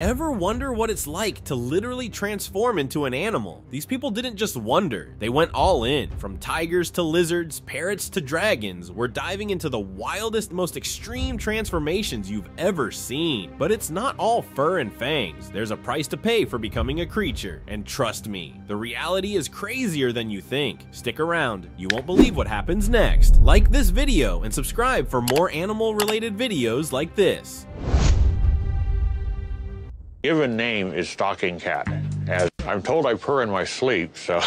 Ever wonder what it's like to literally transform into an animal? These people didn't just wonder, they went all in. From tigers to lizards, parrots to dragons, we're diving into the wildest, most extreme transformations you've ever seen. But it's not all fur and fangs. There's a price to pay for becoming a creature, and trust me, the reality is crazier than you think. Stick around, you won't believe what happens next. Like this video and subscribe for more animal-related videos like this. Given name is stalking cat, as I'm told I purr in my sleep, so...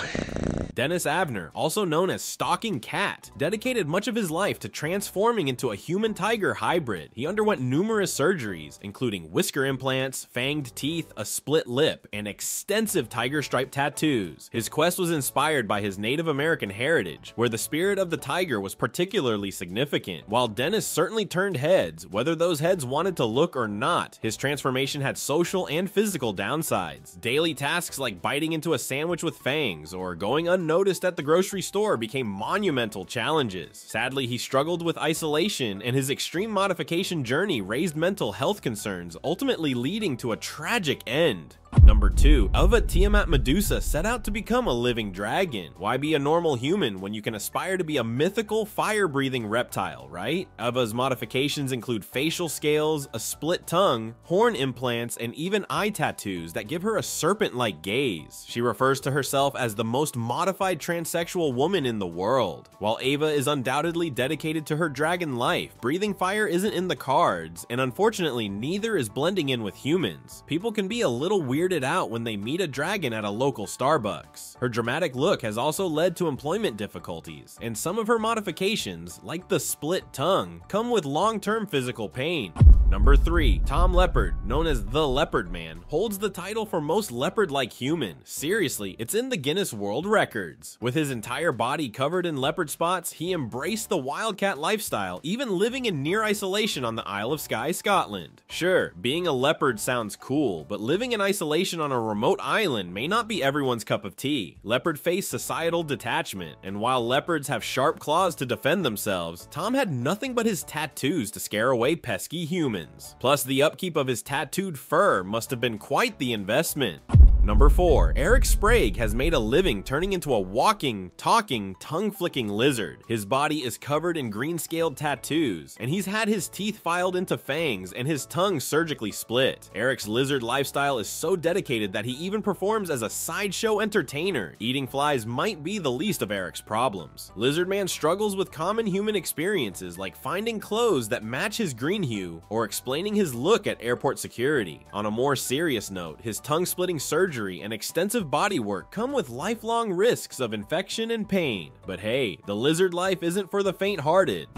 Dennis Abner, also known as Stalking Cat, dedicated much of his life to transforming into a human-tiger hybrid. He underwent numerous surgeries, including whisker implants, fanged teeth, a split lip, and extensive tiger stripe tattoos. His quest was inspired by his Native American heritage, where the spirit of the tiger was particularly significant. While Dennis certainly turned heads, whether those heads wanted to look or not, his transformation had social and physical downsides. Daily tasks like biting into a sandwich with fangs or going unnoticed at the grocery store became monumental challenges. Sadly, he struggled with isolation, and his extreme modification journey raised mental health concerns, ultimately leading to a tragic end. Number 2. Ava Tiamat Medusa set out to become a living dragon. Why be a normal human when you can aspire to be a mythical, fire-breathing reptile, right? Ava's modifications include facial scales, a split tongue, horn implants, and even eye tattoos that give her a serpent-like gaze. She refers to herself as the most modified transsexual woman in the world. While Ava is undoubtedly dedicated to her dragon life, breathing fire isn't in the cards, and unfortunately, neither is blending in with humans. People can be a little weirded out when they meet a dragon at a local Starbucks. Her dramatic look has also led to employment difficulties, and some of her modifications, like the split tongue, come with long-term physical pain. Number 3. Tom Leopard, known as the Leopard Man, holds the title for most leopard-like human. Seriously, it's in the Guinness World Records. With his entire body covered in leopard spots, he embraced the wildcat lifestyle, even living in near isolation on the Isle of Skye, Scotland. Sure, being a leopard sounds cool, but living in isolation on a remote island may not be everyone's cup of tea. Leopard face societal detachment, and while leopards have sharp claws to defend themselves, Tom had nothing but his tattoos to scare away pesky humans. Plus, the upkeep of his tattooed fur must have been quite the investment. Number 4. Eric Sprague has made a living turning into a walking, talking, tongue-flicking lizard. His body is covered in green-scaled tattoos, and he's had his teeth filed into fangs and his tongue surgically split. Eric's lizard lifestyle is so dedicated that he even performs as a sideshow entertainer. Eating flies might be the least of Eric's problems. Lizard Man struggles with common human experiences like finding clothes that match his green hue or explaining his look at airport security. On a more serious note, his tongue-splitting surgery and extensive body work come with lifelong risks of infection and pain. But hey, the lizard life isn't for the faint-hearted.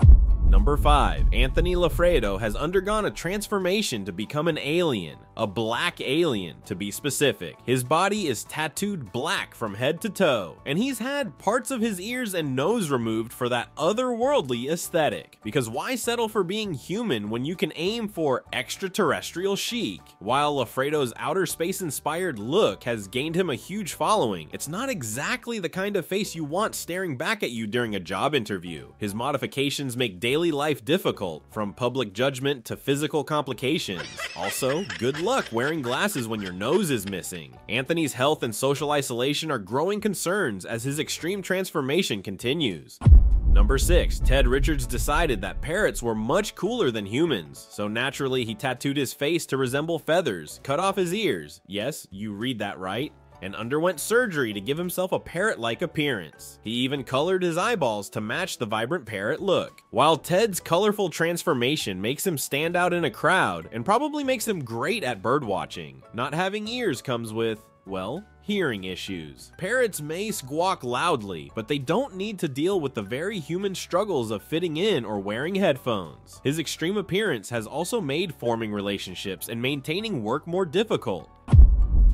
Number 5. Anthony Lafredo has undergone a transformation to become an alien, a black alien to be specific. His body is tattooed black from head to toe, and he's had parts of his ears and nose removed for that otherworldly aesthetic. Because why settle for being human when you can aim for extraterrestrial chic? While Lafredo's outer space-inspired look has gained him a huge following, it's not exactly the kind of face you want staring back at you during a job interview. His modifications make daily life difficult, from public judgment to physical complications. Also, good luck wearing glasses when your nose is missing. Anthony's health and social isolation are growing concerns as his extreme transformation continues. Number 6. Ted Richards decided that parrots were much cooler than humans, so naturally he tattooed his face to resemble feathers, cut off his ears, yes, you read that right, and underwent surgery to give himself a parrot-like appearance. He even colored his eyeballs to match the vibrant parrot look. While Ted's colorful transformation makes him stand out in a crowd and probably makes him great at birdwatching, not having ears comes with, well, hearing issues. Parrots may squawk loudly, but they don't need to deal with the very human struggles of fitting in or wearing headphones. His extreme appearance has also made forming relationships and maintaining work more difficult.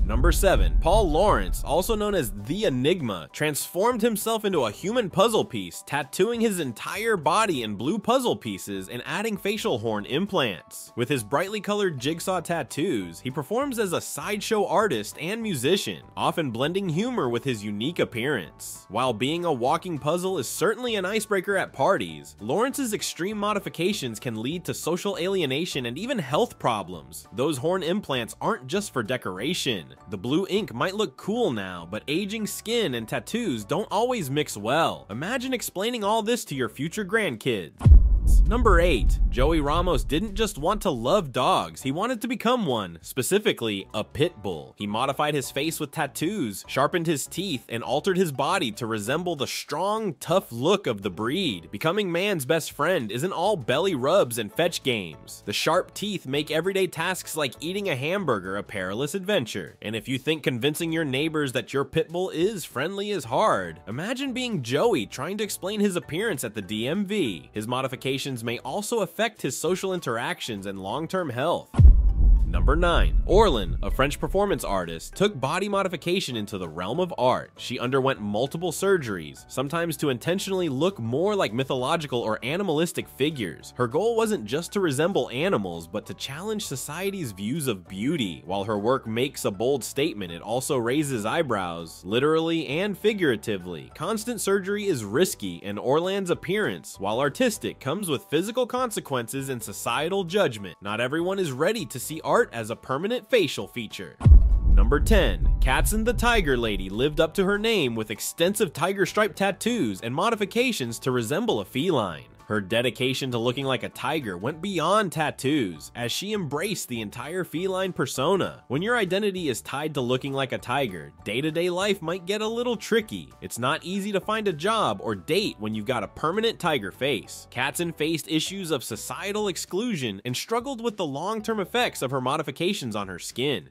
Number 7. Paul Lawrence, also known as the Enigma, transformed himself into a human puzzle piece, tattooing his entire body in blue puzzle pieces and adding facial horn implants. With his brightly colored jigsaw tattoos, he performs as a sideshow artist and musician, often blending humor with his unique appearance. While being a walking puzzle is certainly an icebreaker at parties, Lawrence's extreme modifications can lead to social alienation and even health problems. Those horn implants aren't just for decoration. The blue ink might look cool now, but aging skin and tattoos don't always mix well. Imagine explaining all this to your future grandkids. Number 8. Joey Ramos didn't just want to love dogs, he wanted to become one, specifically a pit bull. He modified his face with tattoos, sharpened his teeth, and altered his body to resemble the strong, tough look of the breed. Becoming man's best friend isn't all belly rubs and fetch games. The sharp teeth make everyday tasks like eating a hamburger a perilous adventure. And if you think convincing your neighbors that your pit bull is friendly is hard, imagine being Joey trying to explain his appearance at the DMV. His modifications may also affect his social interactions and long-term health. Number 9. Orlin, a French performance artist, took body modification into the realm of art. She underwent multiple surgeries, sometimes to intentionally look more like mythological or animalistic figures. Her goal wasn't just to resemble animals, but to challenge society's views of beauty. While her work makes a bold statement, it also raises eyebrows, literally and figuratively. Constant surgery is risky, and Orlan's appearance, while artistic, comes with physical consequences and societal judgment. Not everyone is ready to see art as a permanent facial feature. Number 10. Katzen the Tiger Lady lived up to her name with extensive tiger stripe tattoos and modifications to resemble a feline. Her dedication to looking like a tiger went beyond tattoos, as she embraced the entire feline persona. When your identity is tied to looking like a tiger, day-to-day life might get a little tricky. It's not easy to find a job or date when you've got a permanent tiger face. Katzen faced issues of societal exclusion and struggled with the long-term effects of her modifications on her skin.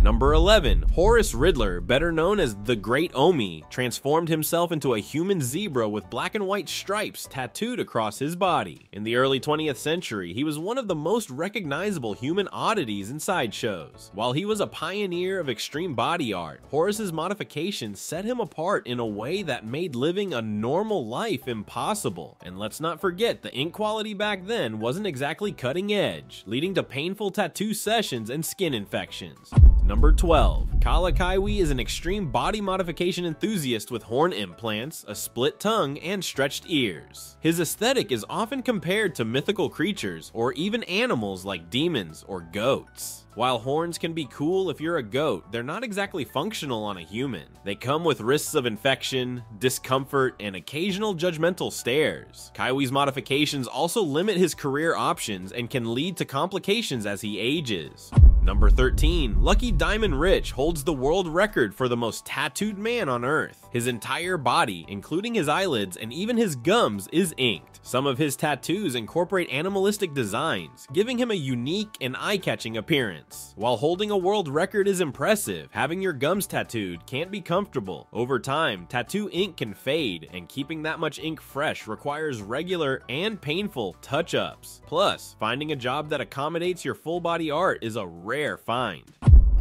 Number 11. Horace Riddler, better known as the Great Omi, transformed himself into a human zebra with black and white stripes tattooed across his body. In the early 20th century, he was one of the most recognizable human oddities in sideshows. While he was a pioneer of extreme body art, Horace's modifications set him apart in a way that made living a normal life impossible. And let's not forget, the ink quality back then wasn't exactly cutting edge, leading to painful tattoo sessions and skin infections. Number 12. Kalakaiwi is an extreme body modification enthusiast with horn implants, a split tongue, and stretched ears. His aesthetic is often compared to mythical creatures or even animals like demons or goats. While horns can be cool if you're a goat, they're not exactly functional on a human. They come with risks of infection, discomfort, and occasional judgmental stares. Kaiwi's modifications also limit his career options and can lead to complications as he ages. Number 13. Lucky Diamond Rich holds the world record for the most tattooed man on Earth. His entire body, including his eyelids and even his gums, is inked. Some of his tattoos incorporate animalistic designs, giving him a unique and eye-catching appearance. While holding a world record is impressive, having your gums tattooed can't be comfortable. Over time, tattoo ink can fade, and keeping that much ink fresh requires regular and painful touch-ups. Plus, finding a job that accommodates your full-body art is a rare find.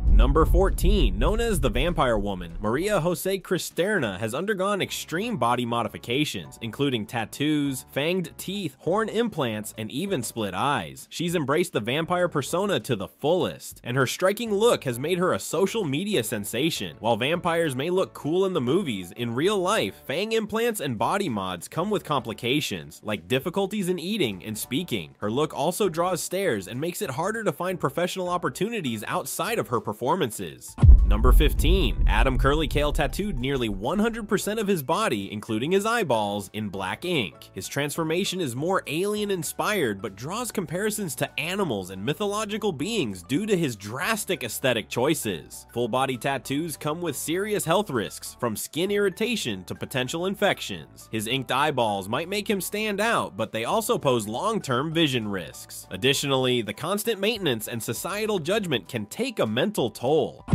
Number 14. Known as the Vampire Woman, Maria Jose Cristerna has undergone extreme body modifications, including tattoos, fanged teeth, horn implants, and even split eyes. She's embraced the vampire persona to the fullest, and her striking look has made her a social media sensation. While vampires may look cool in the movies, in real life, fang implants and body mods come with complications, like difficulties in eating and speaking. Her look also draws stares and makes it harder to find professional opportunities outside of her performances. Number 15. Adam Curly Kale tattooed nearly 100% of his body, including his eyeballs, in black ink. His transformation is more alien-inspired, but draws comparisons to animals and mythological beings due to his drastic aesthetic choices. Full-body tattoos come with serious health risks, from skin irritation to potential infections. His inked eyeballs might make him stand out, but they also pose long-term vision risks. Additionally, the constant maintenance and societal judgment can take a mental toll.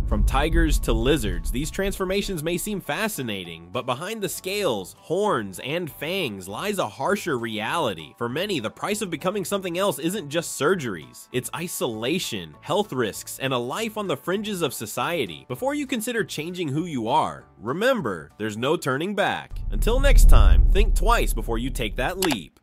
From tigers to lizards, these transformations may seem fascinating, but behind the scales, horns, and fangs lies a harsher reality. For many, the price of becoming something else isn't just surgeries. It's isolation, health risks, and a life on the fringes of society. Before you consider changing who you are, remember, there's no turning back. Until next time, think twice before you take that leap.